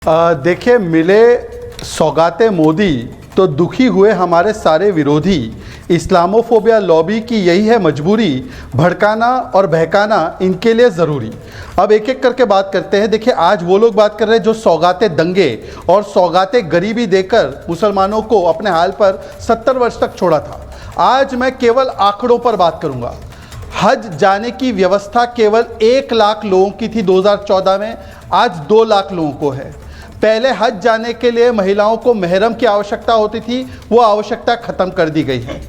देखिए, मिले सौगाते मोदी तो दुखी हुए हमारे सारे विरोधी। इस्लामोफोबिया लॉबी की यही है मजबूरी, भड़काना और बहकाना इनके लिए ज़रूरी। अब एक एक करके बात करते हैं। देखिए, आज वो लोग बात कर रहे हैं जो सौगाते दंगे और सौगाते गरीबी देकर मुसलमानों को अपने हाल पर 70 वर्ष तक छोड़ा था। आज मैं केवल आंकड़ों पर बात करूंगा। हज जाने की व्यवस्था केवल 1 लाख लोगों की थी 2014 में, आज 2 लाख लोगों को है। पहले हज जाने के लिए महिलाओं को महरम की आवश्यकता होती थी, वो आवश्यकता खत्म कर दी गई है।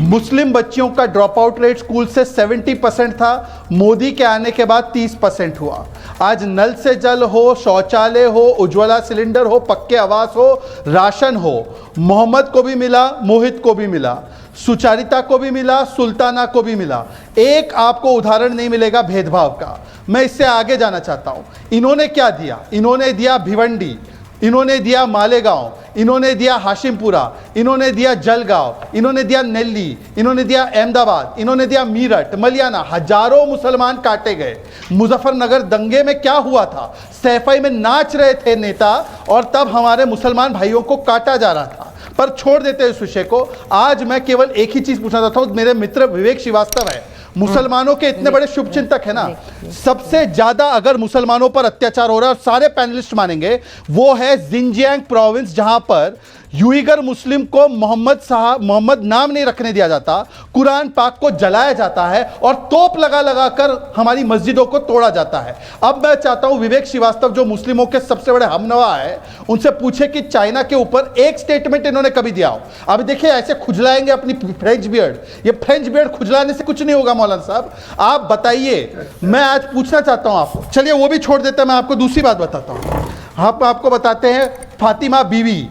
मुस्लिम बच्चियों का ड्रॉप आउट रेट स्कूल से 70% था, मोदी के आने के बाद 30% हुआ। आज नल से जल हो, शौचालय हो, उज्ज्वला सिलेंडर हो, पक्के आवास हो, राशन हो, मोहम्मद को भी मिला, मोहित को भी मिला, सुचारिता को भी मिला, सुल्ताना को भी मिला। एक आपको उदाहरण नहीं मिलेगा भेदभाव का। मैं इससे आगे जाना चाहता हूं। इन्होंने क्या दिया? इन्होंने दिया भिवंडी, इन्होंने दिया मालेगांव, इन्होंने दिया हाशिमपुरा, इन्होंने दिया जलगांव, इन्होंने दिया नेल्ली, इन्होंने दिया अहमदाबाद, इन्होंने दिया मीरठ, मलियाना। हजारों मुसलमान काटे गए। मुजफ्फरनगर दंगे में क्या हुआ था? सैफई में नाच रहे थे नेता और तब हमारे मुसलमान भाइयों को काटा जा रहा था। पर छोड़ देते हैं इस विषय को। आज मैं केवल एक ही चीज पूछना चाहता हूं। मेरे मित्र विवेक श्रीवास्तव है, मुसलमानों के इतने बड़े शुभचिंतक है ना। सबसे ज्यादा अगर मुसलमानों पर अत्याचार हो रहा है, और सारे पैनलिस्ट मानेंगे, वो है जिनजियांग प्रोविंस, जहां पर यूइगर मुस्लिम को मोहम्मद नाम नहीं रखने दिया जाता, कुरान पाक को जलाया जाता है और तोप लगा लगा कर हमारी मस्जिदों को तोड़ा जाता है। अब मैं चाहता हूं विवेक श्रीवास्तव, जो मुस्लिमों के सबसे बड़े हमनवा है, उनसे पूछे कि चाइना के ऊपर एक स्टेटमेंट इन्होंने कभी दिया हो। अब देखिए, ऐसे खुजलाएंगे अपनी फ्रेंच बियर्ड। ये फ्रेंच बियर्ड खुजलाने से कुछ नहीं होगा मौलाना साहब, आप बताइए। मैं आज पूछना चाहता हूं आपको, चलिए वो भी छोड़ देते हैं, मैं आपको दूसरी बात बताता हूं। हम आपको बताते हैं फातिमा बीवी,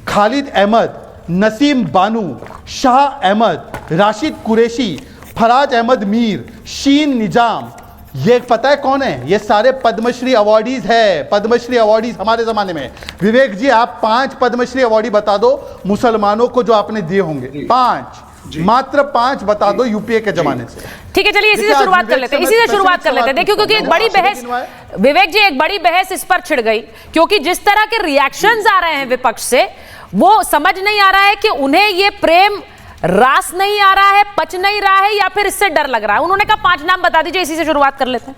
खालिद अहमद, नसीम बानू, शाह अहमद, राशिद कुरैशी, फराज अहमद मीर, शीन निजाम, ये पता है कौन है? ये सारे पद्मश्री अवार्डीज है। पद्मश्री अवार्डीज हमारे जमाने में। विवेक जी, आप 5 पद्मश्री अवार्डी बता दो मुसलमानों को जो आपने दिए होंगे। 5, मात्र 5 बता दो यूपीए के जमाने से। ठीक है, चलिए इसी से शुरुआत कर लेते हैं। देखिए, क्योंकि एक बड़ी बहस, विवेक जी, एक बड़ी बहस इस पर छिड़ गई, क्योंकि जिस तरह के रिएक्शंस आ रहे हैं विपक्ष से, वो समझ नहीं आ रहा है कि उन्हें ये प्रेम रास नहीं आ रहा है, पच नहीं रहा है, या फिर इससे डर लग रहा है। उन्होंने कहा 5 नाम बता दीजिए, इसी से शुरुआत कर लेते हैं।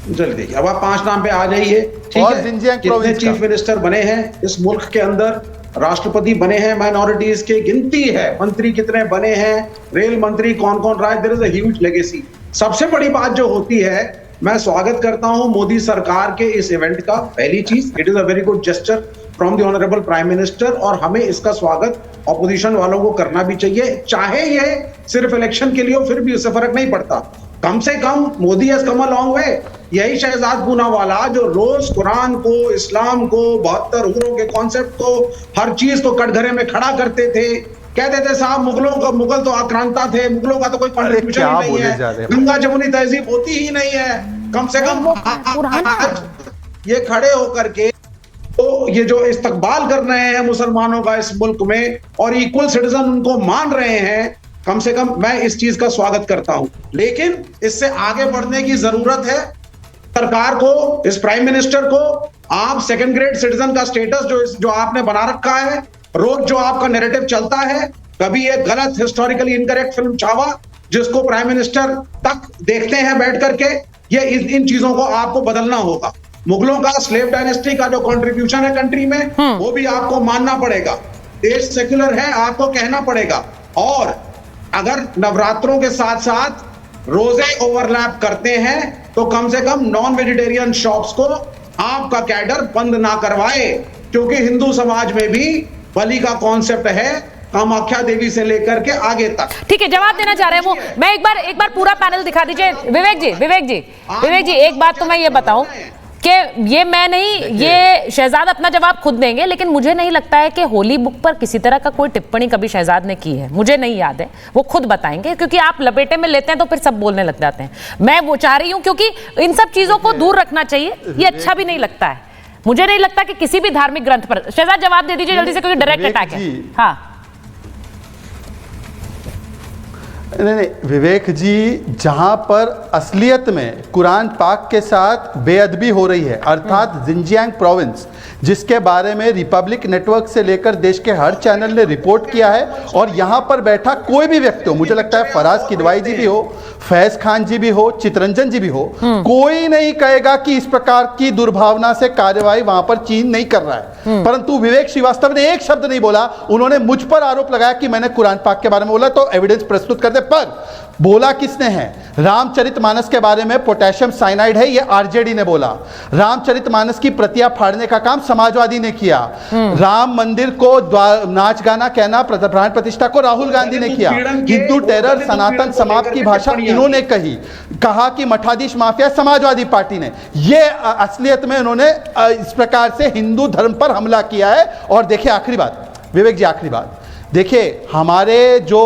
जल्दी, अब आप 5 नाम पे आ जाइए। ठीक है, कितने चीफ मिनिस्टर बने हैं इस मुल्क के अंदर, राष्ट्रपति बने हैं माइनॉरिटीज के, गिनती है। मंत्री कितने बने हैं, रेल मंत्री कौन कौन रहा है, there is a huge legacy. सबसे बड़ी बात जो होती है, मैं स्वागत करता हूं मोदी सरकार के इस इवेंट का। पहली चीज, it is a very good gesture from the honourable prime minister, और हमें इसका स्वागत ऑपोजिशन वालों को करना भी चाहिए। चाहे ये सिर्फ इलेक्शन के लिए हो, फिर भी उससे फर्क नहीं पड़ता। कम से कम Modi has come a long way. यही शहजाद पूनावाला जो रोज कुरान को, इस्लाम को, 72 हुरों के कॉन्सेप्ट को, हर चीज को कटघरे में खड़ा करते थे, कहते थे साहब मुगल तो आक्रांता थे, मुगलों का तो कोई कंट्रीब्यूशन ही नहीं है, गंगा जमुनी तहजीब होती ही नहीं है। कम से कम ये खड़े होकर के तो ये जो इस्तकबाल कर रहे हैं मुसलमानों का इस मुल्क में, और इक्वल सिटीजन उनको मान रहे हैं, कम से कम मैं इस चीज का स्वागत करता हूं। लेकिन इससे आगे बढ़ने की जरूरत है। सरकार को, इस प्राइम मिनिस्टर को, आप सेकंड ग्रेड सिटीजन का स्टेटस जो आपने बना रखा है, रोज जो आपका नैरेटिव चलता है, कभी एक गलत हिस्टोरिकली इनकरेक्ट फिल्म छावा जिसको प्राइम मिनिस्टर तक देखते हैं बैठ करके, ये इन चीजों को आपको बदलना होगा। मुगलों का, स्लेव डायनेस्टी का जो कंट्रीब्यूशन है कंट्री में, वो भी आपको मानना पड़ेगा। देश सेक्युलर है, आपको कहना पड़ेगा। और अगर नवरात्रों के साथ साथ रोजे ओवरलैप करते हैं, तो कम से कम नॉन वेजिटेरियन शॉप्स को आपका कैडर बंद ना करवाए, क्योंकि हिंदू समाज में भी बलि का कॉन्सेप्ट है, कामाख्या देवी से लेकर के आगे तक। ठीक है, जवाब देना चाह रहे हैं वो। मैं एक बार पूरा पैनल दिखा दीजिए। विवेक जी, एक बात तो मैं ये बताऊं कि ये मैं नहीं, ये शहजाद अपना जवाब खुद देंगे, लेकिन मुझे नहीं लगता है कि होली बुक पर किसी तरह का कोई टिप्पणी कभी शहजाद ने की है। मुझे नहीं याद है, वो खुद बताएंगे, क्योंकि आप लपेटे में लेते हैं तो फिर सब बोलने लग जाते हैं। मैं वो चाह रही हूं, क्योंकि इन सब चीजों को दूर रखना चाहिए, ये अच्छा भी नहीं लगता है। मुझे नहीं लगता कि किसी भी धार्मिक ग्रंथ पर, शहजाद जवाब दे दीजिए जल्दी से, क्योंकि डायरेक्ट अटैक है। हाँ, नहीं, विवेक जी, जहां पर असलियत में कुरान पाक के साथ बेअदबी हो रही है, अर्थात जिंजियांग प्रोविंस, जिसके बारे में रिपब्लिक नेटवर्क से लेकर देश के हर चैनल ने रिपोर्ट किया है, और यहां पर बैठा कोई भी व्यक्ति हो, मुझे लगता है फराज किदवाई जी भी हो, फैज खान जी भी हो, चितरंजन जी भी हो, कोई नहीं कहेगा कि इस प्रकार की दुर्भावना से कार्यवाही वहां पर चीन नहीं कर रहा है। परंतु विवेक श्रीवास्तव ने एक शब्द नहीं बोला। उन्होंने मुझ पर आरोप लगाया कि मैंने कुरान पाक के बारे में बोला, तो एविडेंस प्रस्तुत कर दे। पर बोला किसने है? रामचरितमानस के बारे में पोटेशियम साइनाइड है, यह आरजेडी ने बोला। रामचरितमानस की प्रतियां फाड़ने का काम समाजवादी ने किया। राम मंदिर को नाच गाना कहना, प्राण प्रतिष्ठा को राहुल गांधी ने किया। हिंदू टेरर, सनातन समाप्त की भाषा इन्होंने कहा कि मठाधीश माफिया समाजवादी पार्टी ने। यह असलियत में उन्होंने इस प्रकार से हिंदू धर्म पर हमला किया है। और देखिए आखिरी बात, विवेक जी आखिरी बात देखिए, हमारे जो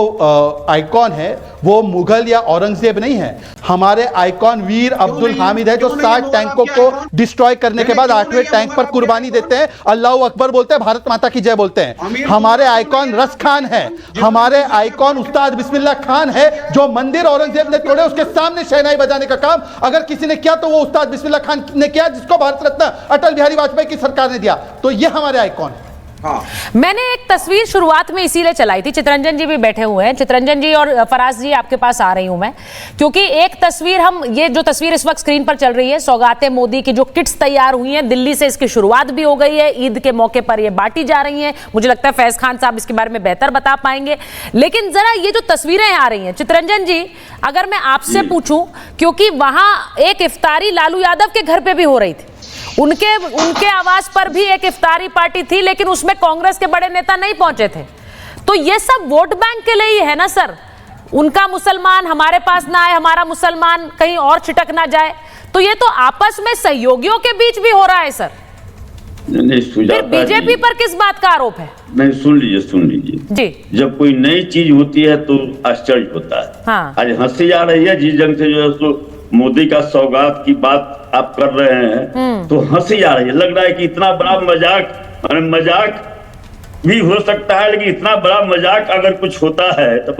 आइकॉन है वो मुगल या औरंगजेब नहीं है। हमारे आइकॉन वीर अब्दुल हामिद है, जो 60 टैंकों को डिस्ट्रॉय करने के बाद 8वें टैंक पर कुर्बानी देते हैं, अल्लाह अकबर बोलते हैं, भारत माता की जय बोलते हैं। हमारे आइकॉन रस खान है, हमारे आइकॉन उस्ताद बिस्मिल्लाह खान है, जो मंदिर औरंगजेब ने तोड़े उसके सामने शहनाई बजाने का काम अगर किसी ने किया तो वो उस्ताद बिस्मिल्लाह खान ने किया, जिसको भारत रत्न अटल बिहारी वाजपेयी की सरकार ने दिया। तो ये हमारे आइकॉन है। हाँ। मैंने एक तस्वीर शुरुआत में इसीलिए चलाई थी, चितरंजन जी भी बैठे हुए हैं, चितरंजन जी और फराज जी आपके पास आ रही हूं मैं, क्योंकि एक तस्वीर ये जो तस्वीर इस वक्त स्क्रीन पर चल रही है, सौगाते मोदी की जो किट्स तैयार हुई हैं, दिल्ली से इसकी शुरुआत भी हो गई है, ईद के मौके पर ये बांटी जा रही हैं। मुझे लगता है फैज खान साहब इसके बारे में बेहतर बता पाएंगे। लेकिन जरा ये जो तस्वीरें आ रही हैं, चितरंजन जी अगर मैं आपसे पूछूं, क्योंकि वहां एक इफ्तारी लालू यादव के घर पे भी हो रही थी, उनके आवास पर भी एक इफ्तारी पार्टी थी, लेकिन उसमें कांग्रेस के बड़े नेता नहीं पहुंचे थे। तो ये सब वोट बैंक के लिए ही है ना सर? उनका मुसलमान हमारे पास ना आए, हमारा मुसलमान कहीं और छिटक ना जाए, तो ये तो आपस में सहयोगियों के बीच भी हो रहा है सर। नहीं, फिर बीजेपी पर किस बात का आरोप है? नहीं, सुन लीजिए जी। जब कोई नई चीज होती है तो आश्चर्य होता है। हाँ। आज हंसी आ रही है जिस जंग से जो है मोदी का सौगात की बात आप कर रहे हैं, तो हंसी आ रही है। लग रहा है कि इतना बड़ा मजाक भी हो सकता है, लेकिन इतना बड़ा मजाक अगर कुछ होता है तो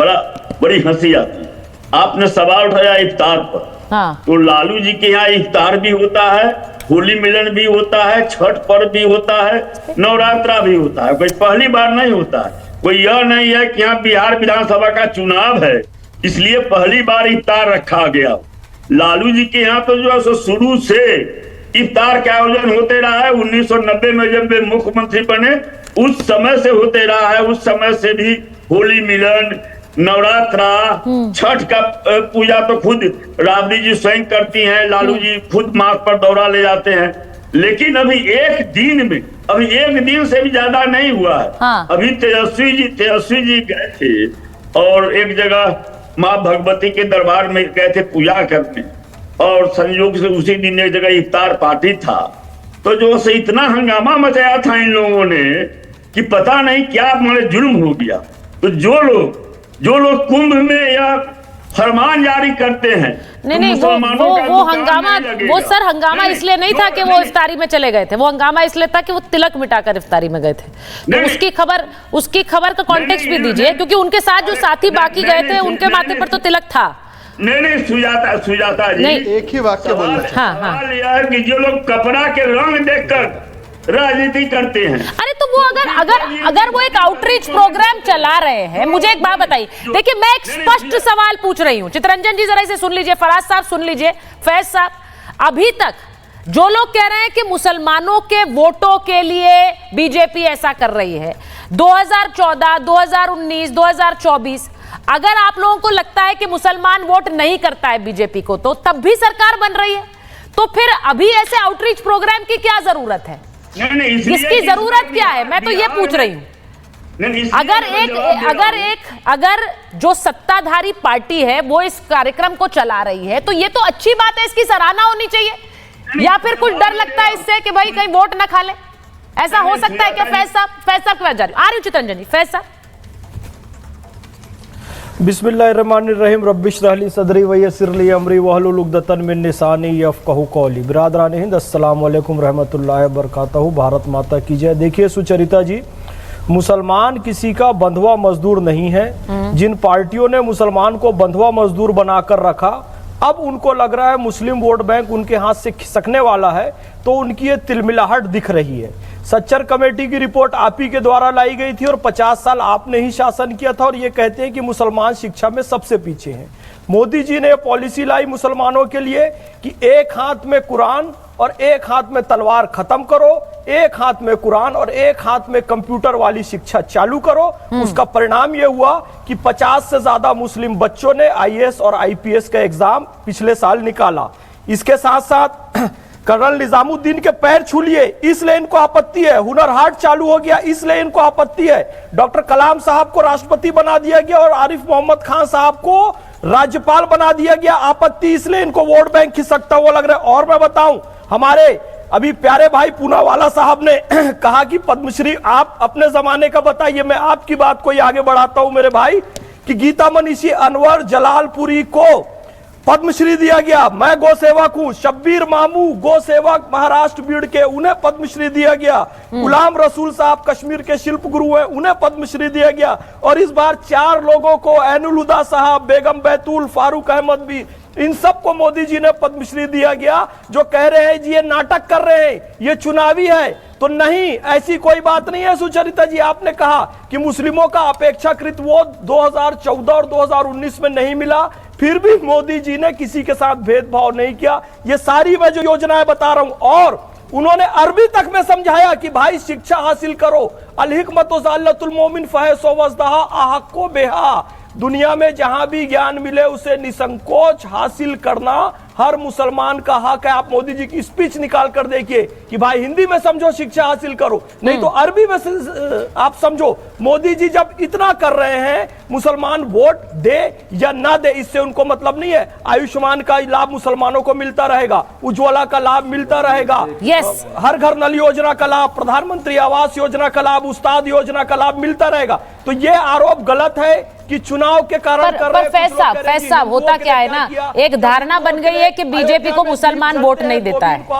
बड़ी हंसी आती है। आपने सवाल उठाया इफ्तार पर। हाँ। तो लालू जी के यहाँ इफ्तार भी होता है, होली मिलन भी होता है, छठ पर्व भी होता है, नवरात्रा भी होता है। कोई पहली बार नहीं होता है। कोई यह नहीं है कि यहाँ बिहार विधानसभा का चुनाव है इसलिए पहली बार इफ्तार रखा गया। लालू जी के यहाँ तो जो है शुरू से इफ्तार का आयोजन होते रहा है। 1990 में जब वे मुख्यमंत्री बने उस समय से होते रहा है। उस समय से भी होली मिलन, नवरात्रा, छठ का पूजा तो खुद राबड़ी जी स्वयं करती हैं, लालू जी खुद माथ पर दौरा ले जाते हैं। लेकिन अभी एक दिन से भी ज्यादा नहीं हुआ है। हाँ। अभी तेजस्वी जी गए थे और एक जगह माँ भगवती के दरबार में गए थे पूजा करने, और संयोग से उसी दिन एक जगह इफ्तार पार्टी था। तो जो से इतना हंगामा मचाया था इन लोगों ने कि पता नहीं क्या हमारे जुर्म हो गया। तो जो लोग कुंभ में या फरमान जारी करते हैं, नहीं, वो हंगामा, वो सर हंगामा इसलिए नहीं था कि वो इफ्तारी में चले गए थे, वो हंगामा इसलिए था कि वो तिलक मिटाकर इफ्तारी में गए थे। तो उसकी खबर का कॉन्टेक्स्ट भी दीजिए, क्योंकि उनके साथ जो साथी बाकी गए थे उनके माथे पर तो तिलक था। नहीं, सुजाता जी, एक ही वाक्य बोल रहे हैं। हाँ। यह है कि जो लोग कपड़ा के रंग देखकर राजनीति करते हैं। अरे तो वो अगर वो एक आउटरीच प्रोग्राम चला रहे हैं, मुझे एक बात बताइए। देखिए मैं एक स्पष्ट सवाल पूछ रही हूँ, चितरंजन जी जरा इसे सुन लीजिए, फराज साहब सुन लीजिए, फैज साहब, अभी तक जो लोग कह रहे हैं कि मुसलमानों के वोटों के लिए बीजेपी ऐसा कर रही है, 2014, 2019, 2024, अगर आप लोगों को लगता है कि मुसलमान वोट नहीं करता है बीजेपी को, तो तब भी सरकार बन रही है, तो फिर अभी ऐसे आउटरीच प्रोग्राम की क्या जरूरत है? इसकी जरूरत क्या है? मैं तो ये पूछ रही हूँ। अगर जो सत्ताधारी पार्टी है वो इस कार्यक्रम को चला रही है, तो ये तो अच्छी बात है, इसकी सराहना होनी चाहिए। या फिर कुछ डर लगता है इससे कि भाई कहीं वोट ना खा ले? ऐसा हो सकता है क्या? फैज साहब के पास जा रही हूँ, आ रही हूँ चितरंजन जी। फैज साहब। बिस्मिल्लाहिर्रहमानिर्रहीम रब्बिश रहली सदरी वयस्सिर ली अमरी वहलुल उक़दतन मिन लिसानी यफ़क़हू क़ौली। बिरादरान हिंद, अस्सलाम वालेकुम रहमतुल्लाहि व बरकातहू। भारत माता की जय। देखिए सुचरिता जी, मुसलमान किसी का बंधुआ मजदूर नहीं है। जिन पार्टियों ने मुसलमान को बंधुआ मजदूर बनाकर रखा, अब उनको लग रहा है मुस्लिम वोट बैंक उनके हाथ से खिसकने वाला है, तो उनकी ये तिलमिलाहट दिख रही है। सच्चर कमेटी की रिपोर्ट आप ही के द्वारा लाई गई थी और 50 साल आपने ही शासन किया था, और ये कहते हैं कि मुसलमान शिक्षा में सबसे पीछे हैं। मोदी जी ने पॉलिसी लाई मुसलमानों के लिए कि एक हाथ में कुरान और एक हाथ में तलवार खत्म करो, एक हाथ में कुरान और एक हाथ में कंप्यूटर वाली शिक्षा चालू करो। उसका परिणाम यह हुआ कि 50 से ज्यादा मुस्लिम बच्चों ने आईएएस और आईपीएस का एग्जाम पिछले साल निकाला। इसके साथ साथ कर्नल निजामुद्दीन के पैर छू लिए, इसलिए इनको आपत्ति है। हुनर हाट चालू हो गया, इसलिए इनको आपत्ति है। डॉक्टर कलाम साहब को राष्ट्रपति बना दिया गया और आरिफ मोहम्मद खान साहब को राज्यपाल बना दिया गया, आपत्ति, इसलिए इनको वोट बैंक खिसकता हुआ लग रहा है। और मैं बताऊं, हमारे अभी प्यारे भाई पूनावाला साहब ने कहा कि पद्मश्री आप अपने जमाने का बताइए। मैं आपकी बात को ही आगे बढ़ाता हूं मेरे भाई, कि गीता मनीषी अनवर जलालपुरी को पद्मश्री दिया गया। मैं गौ सेवक हूं, शब्बीर मामू गौ सेवक महाराष्ट्र बीड़ के, उन्हें पद्मश्री दिया गया। गुलाम रसूल साहब कश्मीर के शिल्प गुरु हैं, उन्हें पद्मश्री दिया गया। और इस बार 4 लोगों को, ऐनुल हुदा साहब, बेगम बैतूल, फारूक अहमद भी, इन सबको मोदी जी ने पद्मश्री दिया गया। जो कह रहे हैं जी ये नाटक कर रहे हैं, ये चुनावी है, तो नहीं, ऐसी कोई बात नहीं है। सुचरिता जी, आपने कहा कि मुस्लिमों का अपेक्षाकृत वोट 2014 और 2019 में नहीं मिला, फिर भी मोदी जी ने किसी के साथ भेदभाव नहीं किया। ये सारी मैं जो योजनाएं बता रहा हूं, और उन्होंने अरबी तक में समझाया कि भाई शिक्षा हासिल करो, अलहिकमत ज़ल्लतुल मोमिन फहसो वज़दहा अहक्को बेहा। दुनिया में जहां भी ज्ञान मिले उसे निसंकोच हासिल करना हर मुसलमान का हक है। आप मोदी जी की स्पीच निकाल कर देखिए कि भाई हिंदी में समझो, शिक्षा हासिल करो, नहीं तो अरबी में आप समझो। मोदी जी जब इतना कर रहे हैं, मुसलमान वोट दे या ना दे इससे उनको मतलब नहीं है। आयुष्मान का लाभ मुसलमानों को मिलता रहेगा, उज्ज्वला का लाभ मिलता रहेगा, यस, हर घर नल योजना का लाभ, प्रधानमंत्री आवास योजना का लाभ, उस्ताद योजना का लाभ मिलता रहेगा। तो ये आरोप गलत है कि चुनाव के कारण कर रहे हैं। फैज साहब, होता क्या है ना, एक धारणा बन गई है कि बीजेपी को मुसलमान वोट नहीं देता है।